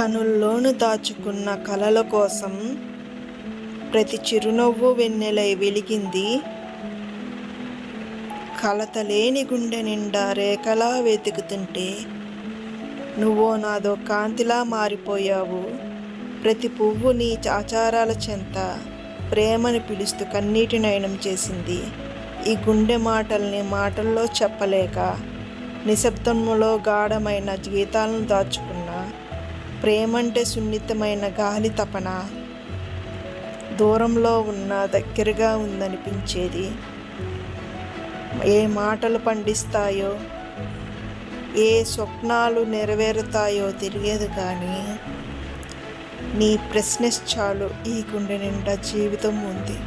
కనుల్లోను దాచుకున్న కలల కోసం ప్రతి చిరునవ్వు వెన్నెలై వెలిగింది. కలతలేని గుండె నిండా రేఖలా వెతుకుతుంటే నువ్వో నాదో కాంతిలా మారిపోయావు. ప్రతి పువ్వు నీ ఆచారాల చెంత ప్రేమని పిలుస్తూ కన్నీటి నయనం చేసింది. ఈ గుండె మాటల్ని మాటల్లో చెప్పలేక నిశ్శబ్దంలో గాఢమైన గీతాలను దాచుకున్న ప్రేమంటే సున్నితమైన గాలి తపన, దూరంలో ఉన్న దగ్గరగా ఉందనిపించేది. ఏ మాటలు పండిస్తాయో, ఏ స్వప్నాలు నెరవేరుతాయో తెలియదు కానీ నీ ప్రశ్న చాలు ఈ గుండె నిండా జీవితం ఉంది.